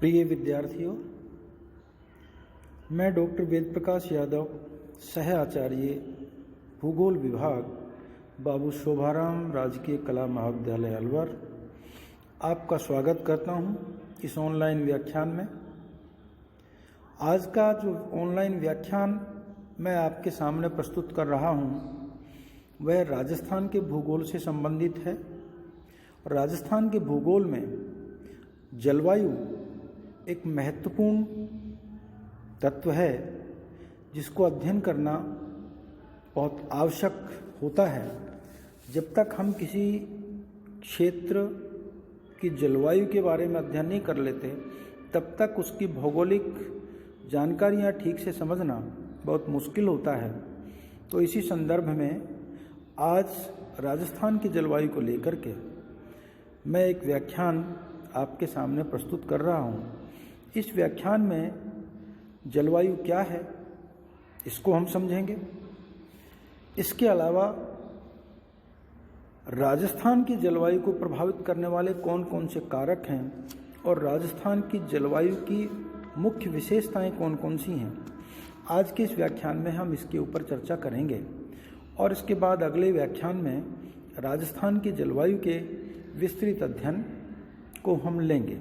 प्रिय विद्यार्थियों, मैं डॉक्टर वेद प्रकाश यादव, सह आचार्य भूगोल विभाग, बाबू शोभाराम राजकीय कला महाविद्यालय अलवर, आपका स्वागत करता हूं इस ऑनलाइन व्याख्यान में। आज का जो ऑनलाइन व्याख्यान मैं आपके सामने प्रस्तुत कर रहा हूं वह राजस्थान के भूगोल से संबंधित है। राजस्थान के भूगोल में जलवायु एक महत्वपूर्ण तत्व है जिसको अध्ययन करना बहुत आवश्यक होता है। जब तक हम किसी क्षेत्र की जलवायु के बारे में अध्ययन नहीं कर लेते तब तक उसकी भौगोलिक जानकारियाँ ठीक से समझना बहुत मुश्किल होता है। तो इसी संदर्भ में आज राजस्थान की जलवायु को लेकर के मैं एक व्याख्यान आपके सामने प्रस्तुत कर रहा हूँ। इस व्याख्यान में जलवायु क्या है इसको हम समझेंगे। इसके अलावा राजस्थान की जलवायु को प्रभावित करने वाले कौन कौन से कारक हैं और राजस्थान की जलवायु की मुख्य विशेषताएं कौन कौन सी हैं, आज के इस व्याख्यान में हम इसके ऊपर चर्चा करेंगे। और इसके बाद अगले व्याख्यान में राजस्थान की जलवायु के विस्तृत अध्ययन को हम लेंगे।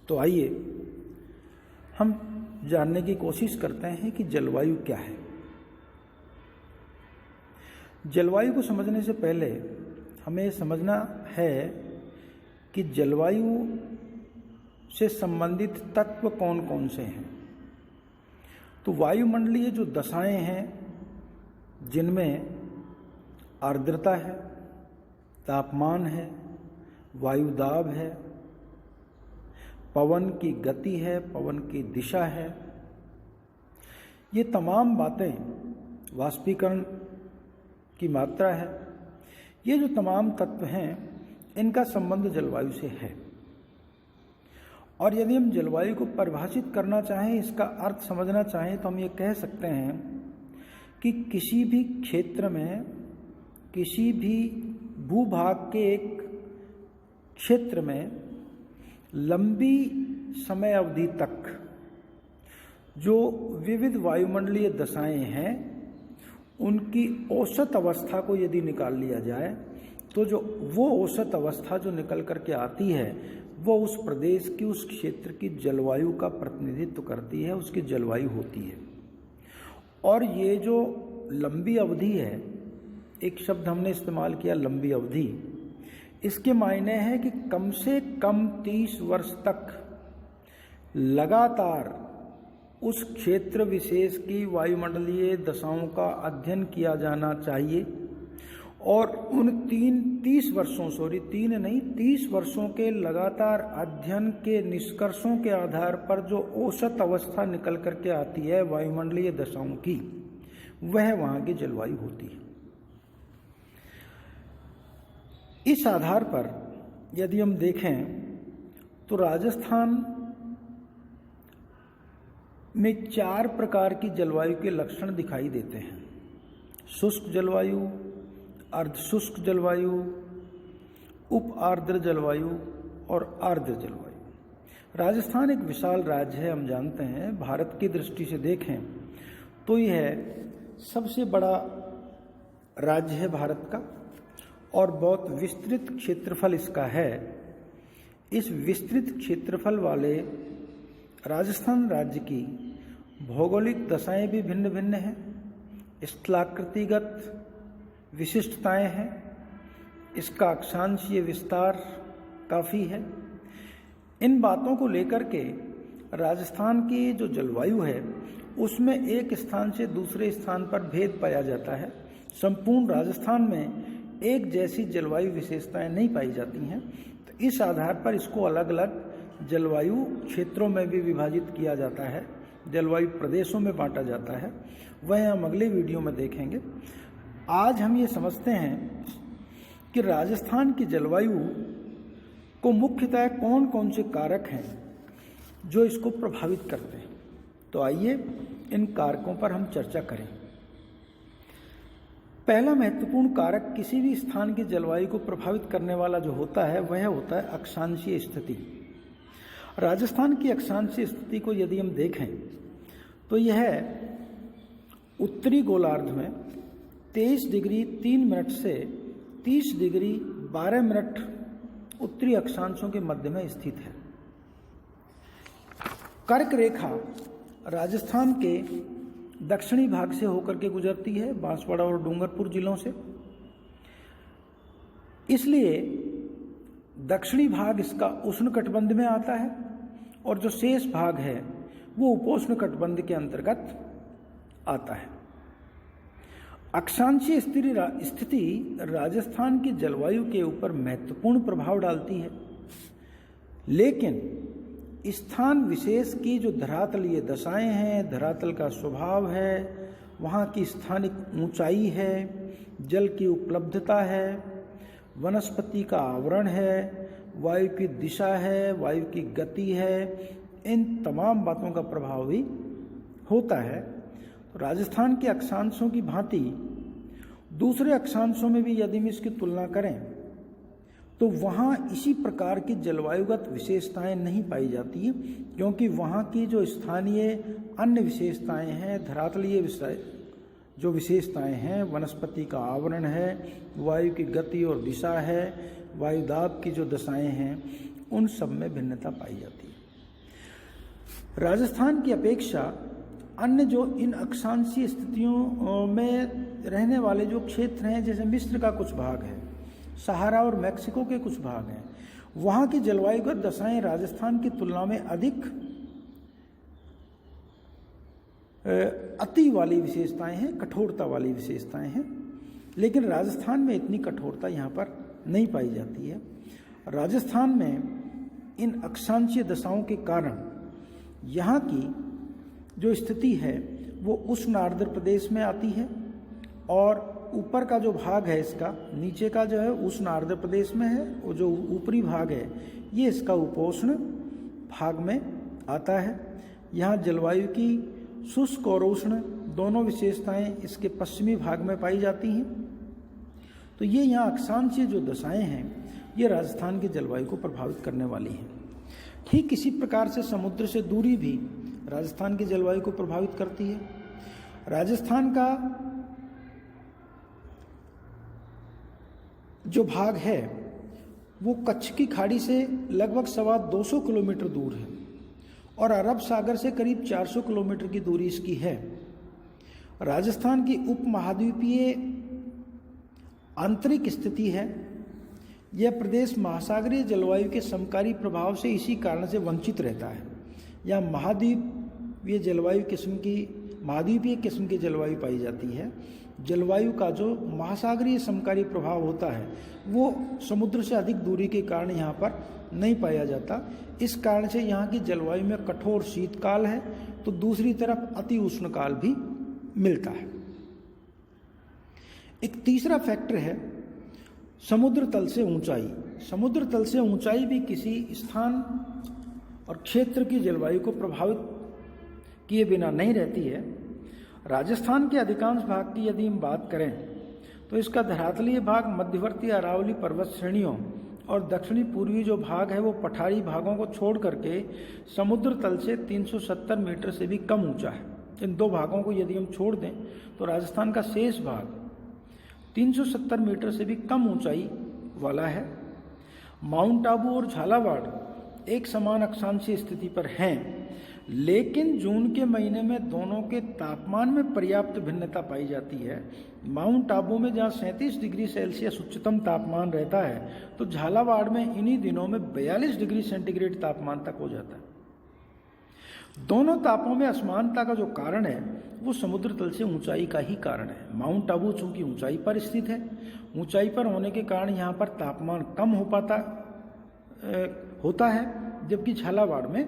तो आइए हम जानने की कोशिश करते हैं कि जलवायु क्या है। जलवायु को समझने से पहले हमें समझना है कि जलवायु से संबंधित तत्व कौन कौन से हैं। तो वायुमंडलीय जो दशाएं हैं जिनमें आर्द्रता है, तापमान है, वायुदाब है, पवन की गति है, पवन की दिशा है, ये तमाम बातें, वाष्पीकरण की मात्रा है, ये जो तमाम तत्व हैं इनका संबंध जलवायु से है। और यदि हम जलवायु को परिभाषित करना चाहें, इसका अर्थ समझना चाहें, तो हम ये कह सकते हैं कि किसी भी क्षेत्र में, किसी भी भूभाग के एक क्षेत्र में लंबी समय अवधि तक जो विविध वायुमंडलीय दशाएं हैं उनकी औसत अवस्था को यदि निकाल लिया जाए तो जो वो औसत अवस्था जो निकल करके आती है वो उस प्रदेश की, उस क्षेत्र की जलवायु का प्रतिनिधित्व करती है, उसकी जलवायु होती है। और ये जो लंबी अवधि है, एक शब्द हमने इस्तेमाल किया लंबी अवधि, इसके मायने हैं कि कम से कम 30 वर्ष तक लगातार उस क्षेत्र विशेष की वायुमंडलीय दशाओं का अध्ययन किया जाना चाहिए। और उन 30 वर्षों के लगातार अध्ययन के निष्कर्षों के आधार पर जो औसत अवस्था निकल करके आती है वायुमंडलीय दशाओं की, वह वहाँ की जलवायु होती है। इस आधार पर यदि हम देखें तो राजस्थान में 4 प्रकार की जलवायु के लक्षण दिखाई देते हैं। शुष्क जलवायु, अर्धशुष्क जलवायु, उप आर्द्र जलवायु और आर्द्र जलवायु। राजस्थान एक विशाल राज्य है, हम जानते हैं। भारत की दृष्टि से देखें तो यह सबसे बड़ा राज्य है भारत का और बहुत विस्तृत क्षेत्रफल इसका है। इस विस्तृत क्षेत्रफल वाले राजस्थान राज्य की भौगोलिक दशाएं भी भिन्न भिन्न हैं, स्थलाकृतिगत विशिष्टताएं हैं, इसका अक्षांशीय विस्तार काफ़ी है। इन बातों को लेकर के राजस्थान की जो जलवायु है उसमें एक स्थान से दूसरे स्थान पर भेद पाया जाता है। संपूर्ण राजस्थान में एक जैसी जलवायु विशेषताएं नहीं पाई जाती हैं। तो इस आधार पर इसको अलग अलग जलवायु क्षेत्रों में भी विभाजित किया जाता है, जलवायु प्रदेशों में बांटा जाता है। वह हम अगले वीडियो में देखेंगे। आज हम ये समझते हैं कि राजस्थान की जलवायु को मुख्यतः कौन कौन से कारक हैं जो इसको प्रभावित करते हैं। तो आइए इन कारकों पर हम चर्चा करें। पहला महत्वपूर्ण कारक किसी भी स्थान की जलवायु को प्रभावित करने वाला जो होता है वह होता है अक्षांशीय स्थिति। राजस्थान की अक्षांशीय स्थिति को यदि हम देखें तो यह उत्तरी गोलार्ध में 23 डिग्री 3 मिनट से 30 डिग्री 12 मिनट उत्तरी अक्षांशों के मध्य में स्थित है। कर्क रेखा राजस्थान के दक्षिणी भाग से होकर के गुजरती है, बांसवाड़ा और डूंगरपुर जिलों से। इसलिए दक्षिणी भाग इसका उष्णकटिबंध में आता है और जो शेष भाग है वो उपोष्ण कटिबंध के अंतर्गत आता है। अक्षांशीय स्थिति राजस्थान की जलवायु के ऊपर महत्वपूर्ण प्रभाव डालती है, लेकिन स्थान विशेष की जो धरातलीय दशाएं हैं, धरातल का स्वभाव है, वहाँ की स्थानिक ऊंचाई है, जल की उपलब्धता है, वनस्पति का आवरण है, वायु की दिशा है, वायु की गति है, इन तमाम बातों का प्रभाव भी होता है। तो राजस्थान के अक्षांशों की भांति दूसरे अक्षांशों में भी यदि हम इसकी तुलना करें तो वहाँ इसी प्रकार की जलवायुगत विशेषताएं नहीं पाई जाती, क्योंकि वहाँ की जो स्थानीय अन्य विशेषताएं हैं, धरातलीय जो विशेषताएं हैं, वनस्पति का आवरण है, वायु की गति और दिशा है, वायुदाब की जो दशाएं हैं, उन सब में भिन्नता पाई जाती है। राजस्थान की अपेक्षा अन्य जो इन अक्षांशीय स्थितियों में रहने वाले जो क्षेत्र हैं, जैसे मिस्र का कुछ भाग है, सहारा और मैक्सिको के कुछ भाग हैं, वहाँ की जलवायुगत दशाएं राजस्थान की तुलना में अधिक अति वाली विशेषताएं हैं, कठोरता वाली विशेषताएं हैं, लेकिन राजस्थान में इतनी कठोरता यहाँ पर नहीं पाई जाती है। राजस्थान में इन अक्षांशीय दशाओं के कारण यहाँ की जो स्थिति है वो उष्ण आर्द्र प्रदेश में आती है, और ऊपर का जो भाग है इसका, नीचे का जो है उष्ण आर्द्र प्रदेश में है, और जो ऊपरी भाग है ये इसका उपोष्ण भाग में आता है। यहाँ जलवायु की शुष्क और उष्ण दोनों विशेषताएं इसके पश्चिमी भाग में पाई जाती हैं। तो ये यहाँ अक्षांशीय जो दशाएं हैं ये राजस्थान की जलवायु को प्रभावित करने वाली हैं। ठीक इसी प्रकार से समुद्र से दूरी भी राजस्थान की जलवायु को प्रभावित करती है। राजस्थान का जो भाग है वो कच्छ की खाड़ी से लगभग 225 किलोमीटर दूर है और अरब सागर से करीब 400 किलोमीटर की दूरी इसकी है। राजस्थान की उपमहाद्वीपीय आंतरिक स्थिति है। यह प्रदेश महासागरीय जलवायु के समकारी प्रभाव से इसी कारण से वंचित रहता है। यहाँ महाद्वीपीय किस्म की जलवायु पाई जाती है। जलवायु का जो महासागरीय समकारी प्रभाव होता है वो समुद्र से अधिक दूरी के कारण यहाँ पर नहीं पाया जाता। इस कारण से यहाँ की जलवायु में कठोर शीतकाल है, तो दूसरी तरफ अति उष्ण काल भी मिलता है। एक तीसरा फैक्टर है समुद्र तल से ऊंचाई। समुद्र तल से ऊंचाई भी किसी स्थान और क्षेत्र की जलवायु को प्रभावित किए बिना नहीं रहती है। राजस्थान के अधिकांश भाग की यदि हम बात करें तो इसका धरातलीय भाग मध्यवर्ती अरावली पर्वत श्रेणियों और दक्षिणी पूर्वी जो भाग है वो पठारी भागों को छोड़ करके समुद्र तल से 370 मीटर से भी कम ऊंचा है। इन दो भागों को यदि हम छोड़ दें तो राजस्थान का शेष भाग 370 मीटर से भी कम ऊंचाई वाला है। माउंट आबू और झालावाड़ एक समान अक्षांशीय स्थिति पर हैं, लेकिन जून के महीने में दोनों के तापमान में पर्याप्त भिन्नता पाई जाती है। माउंट आबू में जहाँ 37 डिग्री सेल्सियस उच्चतम तापमान रहता है, तो झालावाड़ में इन्हीं दिनों में 42 डिग्री सेंटीग्रेड तापमान तक हो जाता है। दोनों तापों में असमानता का जो कारण है वो समुद्र तल से ऊंचाई का ही कारण है। माउंट आबू चूंकि ऊंचाई पर स्थित है, ऊंचाई पर होने के कारण यहाँ पर तापमान कम होता है, जबकि झालावाड़ में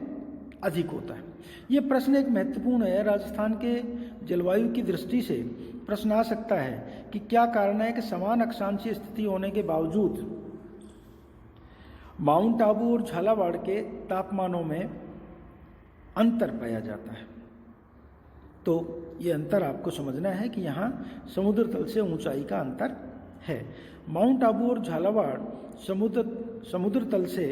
अधिक होता है। ये प्रश्न एक महत्वपूर्ण है। राजस्थान के जलवायु की दृष्टि से प्रश्न आ सकता है कि क्या कारण है कि समान अक्षांशीय स्थिति होने के बावजूद माउंट आबू और झालावाड़ के तापमानों में अंतर पाया जाता है। तो ये अंतर आपको समझना है कि यहाँ समुद्र तल से ऊंचाई का अंतर है। माउंट आबू और झालावाड़ समुद्र तल से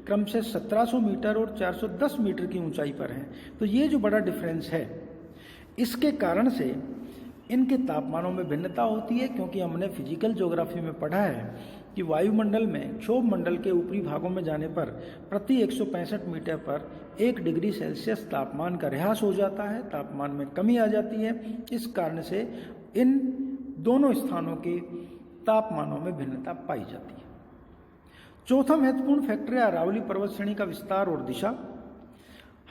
क्रम से 1700 मीटर और 410 मीटर की ऊंचाई पर हैं। तो ये जो बड़ा डिफरेंस है, इसके कारण से इनके तापमानों में भिन्नता होती है, क्योंकि हमने फिजिकल ज्योग्राफी में पढ़ा है कि वायुमंडल में क्षोभ मंडल के ऊपरी भागों में जाने पर प्रति 165 मीटर पर 1 डिग्री सेल्सियस तापमान का ह्रास हो जाता है, तापमान में कमी आ जाती है। इस कारण से इन दोनों स्थानों के तापमानों में भिन्नता पाई जाती है। चौथा महत्वपूर्ण फैक्टर है अरावली पर्वत श्रेणी का विस्तार और दिशा।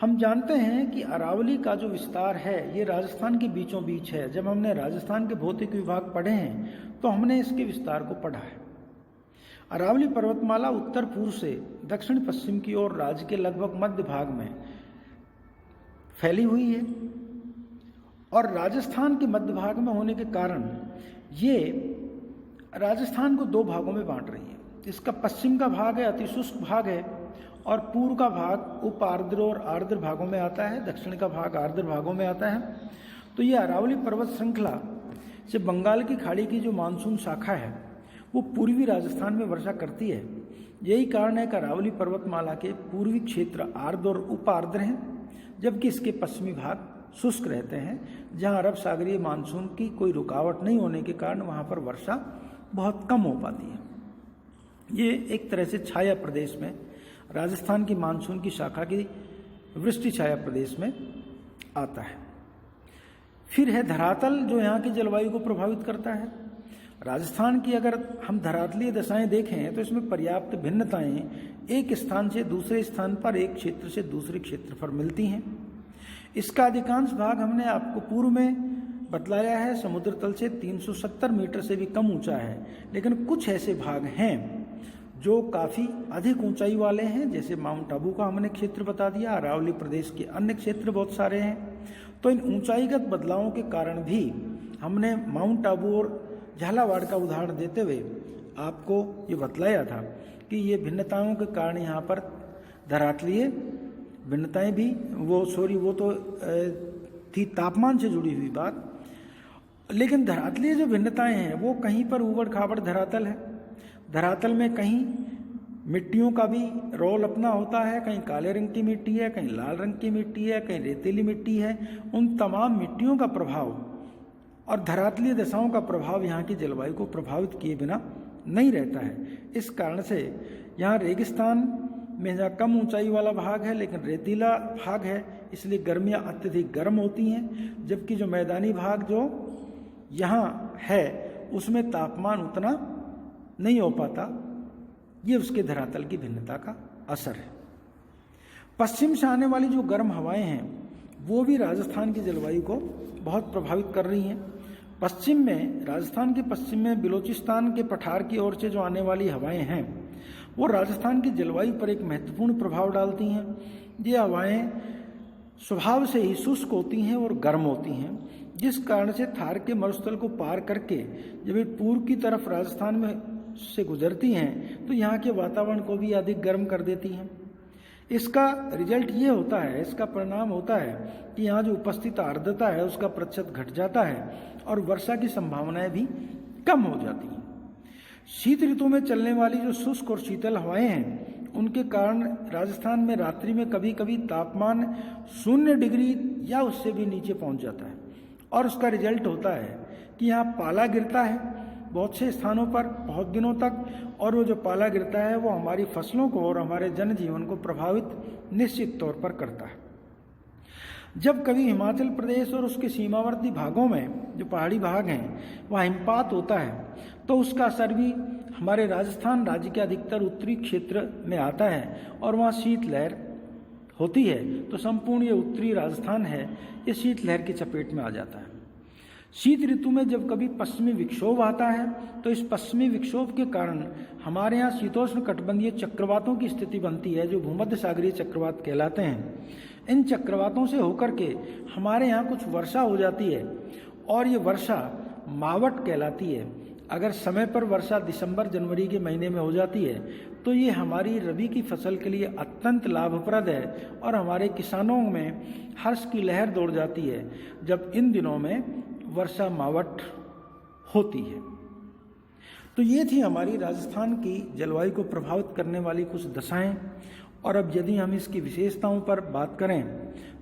हम जानते हैं कि अरावली का जो विस्तार है ये राजस्थान के बीचों बीच है। जब हमने राजस्थान के भौतिक विभाग पढ़े हैं तो हमने इसके विस्तार को पढ़ा है। अरावली पर्वतमाला उत्तर पूर्व से दक्षिण पश्चिम की ओर राज्य के लगभग मध्य भाग में फैली हुई है और राजस्थान के मध्य भाग में होने के कारण ये राजस्थान को 2 भागों में बांट रही है। इसका पश्चिम का भाग है अतिशुष्क भाग है और पूर्व का भाग उप आर्द्र और आर्द्र भागों में आता है, दक्षिण का भाग आर्द्र भागों में आता है। तो ये अरावली पर्वत श्रृंखला से बंगाल की खाड़ी की जो मानसून शाखा है वो पूर्वी राजस्थान में वर्षा करती है। यही कारण है कि अरावली पर्वतमाला के पूर्वी क्षेत्र आर्द्र और उप आर्द्र हैं, जबकि इसके पश्चिमी भाग शुष्क रहते हैं, जहां अरब सागरीय मानसून की कोई रुकावट नहीं होने के कारण वहां पर वर्षा बहुत कम हो पाती है। ये एक तरह से छाया प्रदेश में, राजस्थान की मानसून की शाखा की वृष्टि छाया प्रदेश में आता है। फिर है धरातल, जो यहाँ की जलवायु को प्रभावित करता है। राजस्थान की अगर हम धरातलीय दशाएं देखें तो इसमें पर्याप्त भिन्नताएं एक स्थान से दूसरे स्थान पर, एक क्षेत्र से दूसरे क्षेत्र पर मिलती हैं। इसका अधिकांश भाग हमने आपको पूर्व में बतलाया है, समुद्र तल से 370 मीटर से भी कम ऊंचा है। लेकिन कुछ ऐसे भाग हैं जो काफ़ी अधिक ऊंचाई वाले हैं, जैसे माउंट आबू का हमने क्षेत्र बता दिया, अरावली प्रदेश के अन्य क्षेत्र बहुत सारे हैं। तो इन ऊंचाईगत बदलावों के कारण भी हमने माउंट आबू और झालावाड़ का उदाहरण देते हुए आपको ये बतलाया था कि ये भिन्नताओं के कारण यहाँ पर धरातलीय भिन्नताएं भी वो तो थी तापमान से जुड़ी हुई बात। लेकिन धरातलीय जो भिन्नताएं हैं वो कहीं पर ऊबड़ खाबड़ धरातल है, धरातल में कहीं मिट्टियों का भी रोल अपना होता है, कहीं काले रंग की मिट्टी है, कहीं लाल रंग की मिट्टी है, कहीं रेतीली मिट्टी है। उन तमाम मिट्टियों का प्रभाव और धरातलीय दशाओं का प्रभाव यहाँ की जलवायु को प्रभावित किए बिना नहीं रहता है। इस कारण से यहाँ रेगिस्तान में जहाँ कम ऊंचाई वाला भाग है लेकिन रेतीला भाग है, इसलिए गर्मियाँ अत्यधिक गर्म होती हैं, जबकि जो मैदानी भाग जो यहाँ है उसमें तापमान उतना नहीं हो पाता। ये उसके धरातल की भिन्नता का असर है। पश्चिम से आने वाली जो गर्म हवाएं हैं वो भी राजस्थान की जलवायु को बहुत प्रभावित कर रही हैं। पश्चिम में, राजस्थान के पश्चिम में बिलोचिस्तान के पठार की ओर से जो आने वाली हवाएं हैं वो राजस्थान की जलवायु पर एक महत्वपूर्ण प्रभाव डालती हैं। ये हवाएं स्वभाव से ही शुष्क होती हैं और गर्म होती हैं, जिस कारण से थार के मरुस्थल को पार करके जब ये पूर्व की तरफ राजस्थान में से गुजरती हैं तो यहाँ के वातावरण को भी अधिक गर्म कर देती हैं। इसका रिजल्ट ये होता है, इसका परिणाम होता है कि यहाँ जो उपस्थित आर्द्रता है उसका प्रतिशत घट जाता है और वर्षा की संभावनाएं भी कम हो जाती हैं। शीत ऋतु में चलने वाली जो शुष्क और शीतल हवाएं हैं उनके कारण राजस्थान में रात्रि में कभी कभी तापमान 0 डिग्री या उससे भी नीचे पहुंच जाता है और उसका रिजल्ट होता है कि यहाँ पाला गिरता है बहुत से स्थानों पर बहुत दिनों तक, और वो जो पाला गिरता है वो हमारी फसलों को और हमारे जनजीवन को प्रभावित निश्चित तौर पर करता है। जब कभी हिमाचल प्रदेश और उसके सीमावर्ती भागों में जो पहाड़ी भाग हैं वहाँ हिमपात होता है तो उसका असर भी हमारे राजस्थान राज्य के अधिकतर उत्तरी क्षेत्र में आता है और वहाँ शीतलहर होती है। तो संपूर्ण ये उत्तरी राजस्थान है ये शीतलहर की चपेट में आ जाता है। शीत ऋतु में जब कभी पश्चिमी विक्षोभ आता है तो इस पश्चिमी विक्षोभ के कारण हमारे यहाँ शीतोष्ण कटिबंधीय चक्रवातों की स्थिति बनती है जो भूमध्य सागरीय चक्रवात कहलाते हैं। इन चक्रवातों से होकर के हमारे यहाँ कुछ वर्षा हो जाती है और ये वर्षा मावट कहलाती है। अगर समय पर वर्षा दिसंबर जनवरी के महीने में हो जाती है तो ये हमारी रबी की फसल के लिए अत्यंत लाभप्रद है और हमारे किसानों में हर्ष की लहर दौड़ जाती है जब इन दिनों में वर्षा मावट होती है। तो ये थी हमारी राजस्थान की जलवायु को प्रभावित करने वाली कुछ दशाएं और अब यदि हम इसकी विशेषताओं पर बात करें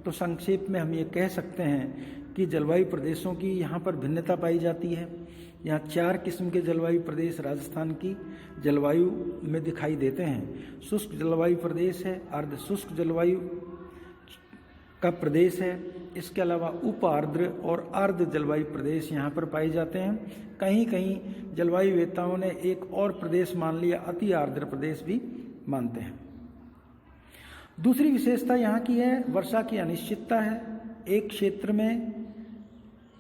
तो संक्षेप में हम ये कह सकते हैं कि जलवायु प्रदेशों की यहाँ पर भिन्नता पाई जाती है। यहाँ 4 किस्म के जलवायु प्रदेश राजस्थान की जलवायु में दिखाई देते हैं। शुष्क जलवायु प्रदेश है, अर्ध शुष्क जलवायु का प्रदेश है, इसके अलावा उप आर्द्र और अर्ध जलवायु प्रदेश यहाँ पर पाए जाते हैं। कहीं कहीं जलवायु वेत्ताओं ने एक और प्रदेश मान लिया, अति आर्द्र प्रदेश भी मानते हैं। दूसरी विशेषता यहाँ की है वर्षा की अनिश्चितता है। एक क्षेत्र में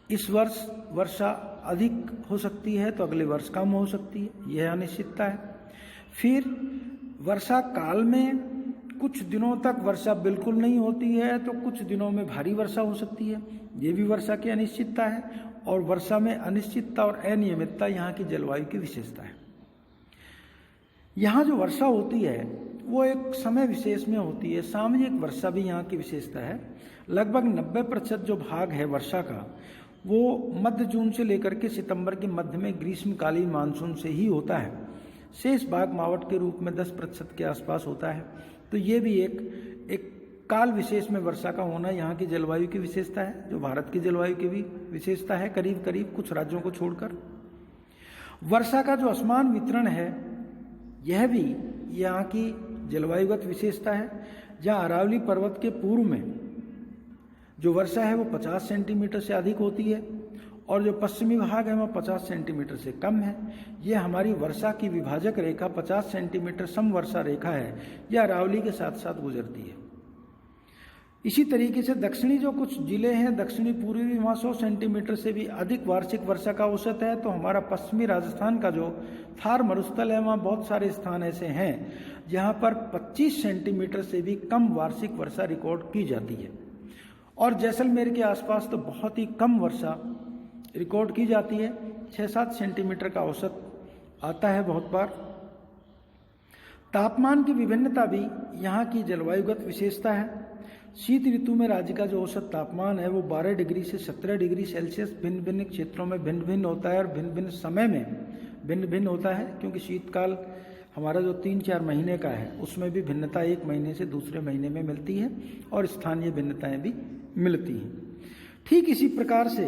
इस वर्ष वर्षा अधिक हो सकती है तो अगले वर्ष कम हो सकती है, यह अनिश्चितता है। फिर वर्षा काल में कुछ दिनों तक वर्षा बिल्कुल नहीं होती है तो कुछ दिनों में भारी वर्षा हो सकती है, ये भी वर्षा की अनिश्चितता है। और वर्षा में अनिश्चितता और अनियमितता यहाँ की जलवायु की विशेषता है। यहाँ जो वर्षा होती है वो एक समय विशेष में होती है। सामयिक वर्षा भी यहाँ की विशेषता है। लगभग 90% जो भाग है वर्षा का वो मध्य जून से लेकर के सितंबर के मध्य में ग्रीष्मकालीन मानसून से ही होता है। शेष भाग मावट के रूप में 10% के आसपास होता है। तो ये भी एक काल विशेष में वर्षा का होना यहाँ की जलवायु की विशेषता है, जो भारत की जलवायु की भी विशेषता है करीब करीब कुछ राज्यों को छोड़कर। वर्षा का जो असमान वितरण है यह भी यहाँ की जलवायुगत विशेषता है। जहाँ अरावली पर्वत के पूर्व में जो वर्षा है वो 50 सेंटीमीटर से अधिक होती है और जो पश्चिमी भाग है वह 50 सेंटीमीटर से कम है। यह हमारी वर्षा की विभाजक रेखा 50 सेंटीमीटर समवर्षा रेखा है, यह अरावली के साथ साथ गुजरती है। इसी तरीके से दक्षिणी जो कुछ जिले हैं दक्षिणी पूर्वी में वहाँ 100 सेंटीमीटर से भी अधिक वार्षिक वर्षा का औसत है। तो हमारा पश्चिमी राजस्थान का जो थार मरुस्थल है वहाँ बहुत सारे स्थान ऐसे हैं जहाँ पर 25 सेंटीमीटर से भी कम वार्षिक वर्षा रिकॉर्ड की जाती है। और जैसलमेर के आसपास तो बहुत ही कम वर्षा रिकॉर्ड की जाती है, 6-7 सेंटीमीटर का औसत आता है बहुत बार। तापमान की विभिन्नता भी यहाँ की जलवायुगत विशेषता है। शीत ऋतु में राज्य का जो औसत तापमान है वो 12 डिग्री से 17 डिग्री सेल्सियस भिन्न भिन्न क्षेत्रों में भिन्न भिन्न होता है और भिन्न भिन्न समय में भिन्न भिन्न होता है, क्योंकि शीतकाल हमारा जो 3-4 महीने का है उसमें भी भिन्नता एक महीने से दूसरे महीने में मिलती है और स्थानीय भिन्नताएं भी मिलती हैं। ठीक इसी प्रकार से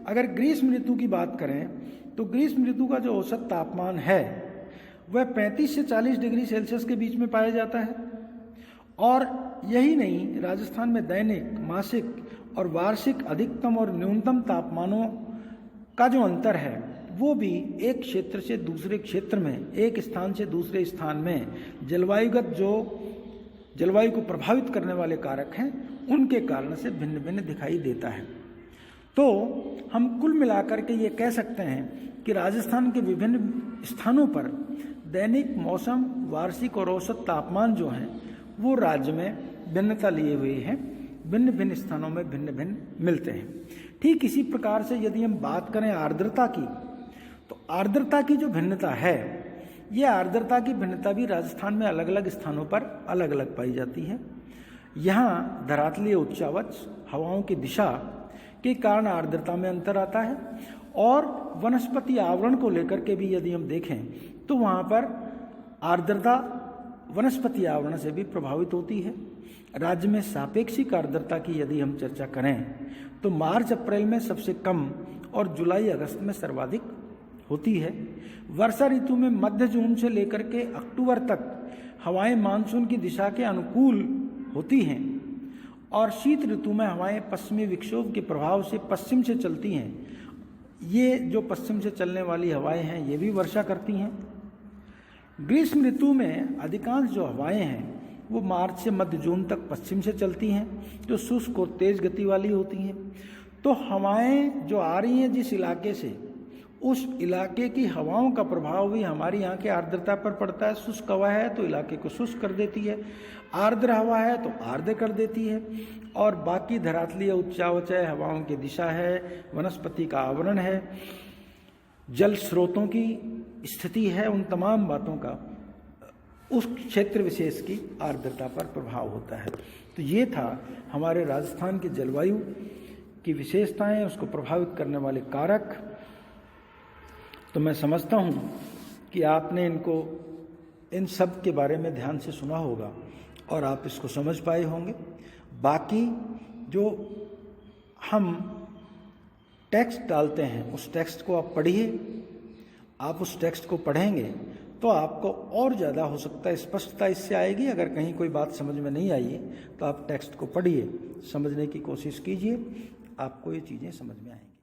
अगर ग्रीष्म ऋतु की बात करें तो ग्रीष्म ऋतु का जो औसत तापमान है वह 35 से 40 डिग्री सेल्सियस के बीच में पाया जाता है। और यही नहीं, राजस्थान में दैनिक, मासिक और वार्षिक अधिकतम और न्यूनतम तापमानों का जो अंतर है वो भी एक क्षेत्र से दूसरे क्षेत्र में, एक स्थान से दूसरे स्थान में जलवायुगत जो जलवायु को प्रभावित करने वाले कारक हैं उनके कारण से भिन्न भिन्न दिखाई देता है। तो हम कुल मिलाकर के ये कह सकते हैं कि राजस्थान के विभिन्न स्थानों पर दैनिक मौसम, वार्षिक और औसत तापमान जो हैं वो राज्य में भिन्नता लिए हुए हैं, भिन्न भिन्न स्थानों में भिन्न भिन्न मिलते हैं। ठीक इसी प्रकार से यदि हम बात करें आर्द्रता की, तो आर्द्रता की जो भिन्नता है, यह आर्द्रता की भिन्नता भी राजस्थान में अलग अलग स्थानों पर अलग अलग पाई जाती है। यहाँ धरातलीय उच्चावच हवाओं की दिशा के कारण आर्द्रता में अंतर आता है और वनस्पति आवरण को लेकर के भी यदि हम देखें तो वहाँ पर आर्द्रता वनस्पति आवरण से भी प्रभावित होती है। राज्य में सापेक्षिक आर्द्रता की यदि हम चर्चा करें तो मार्च अप्रैल में सबसे कम और जुलाई अगस्त में सर्वाधिक होती है। वर्षा ऋतु में मध्य जून से लेकर के अक्टूबर तक हवाएं मानसून की दिशा के अनुकूल होती हैं और शीत ऋतु में हवाएं पश्चिमी विक्षोभ के प्रभाव से पश्चिम से चलती हैं। ये जो पश्चिम से चलने वाली हवाएं हैं ये भी वर्षा करती हैं। ग्रीष्म ऋतु में अधिकांश जो हवाएं हैं वो मार्च से मध्य जून तक पश्चिम से चलती हैं, जो शुष्क और तेज गति वाली होती हैं। तो हवाएं जो आ रही हैं जिस इलाके से, उस इलाके की हवाओं का प्रभाव भी हमारी यहाँ के आर्द्रता पर पड़ता है। शुष्क हवा है तो इलाके को शुष्क कर देती है, आर्द्र हवा है तो आर्द्र कर देती है। और बाकी धरातलीय उच्चावच है, हवाओं की दिशा है, वनस्पति का आवरण है, जल स्रोतों की स्थिति है, उन तमाम बातों का उस क्षेत्र विशेष की आर्द्रता पर प्रभाव होता है। तो ये था हमारे राजस्थान की जलवायु की विशेषताएं, उसको प्रभावित करने वाले कारक। तो मैं समझता हूँ कि आपने इन सब के बारे में ध्यान से सुना होगा और आप इसको समझ पाए होंगे। बाकी जो हम टेक्स्ट डालते हैं उस टेक्स्ट को आप पढ़िए। आप उस टेक्स्ट को पढ़ेंगे तो आपको और ज़्यादा हो सकता है स्पष्टता इससे आएगी। अगर कहीं कोई बात समझ में नहीं आई है तो आप टेक्स्ट को पढ़िए, समझने की कोशिश कीजिए, आपको ये चीज़ें समझ में आएंगी।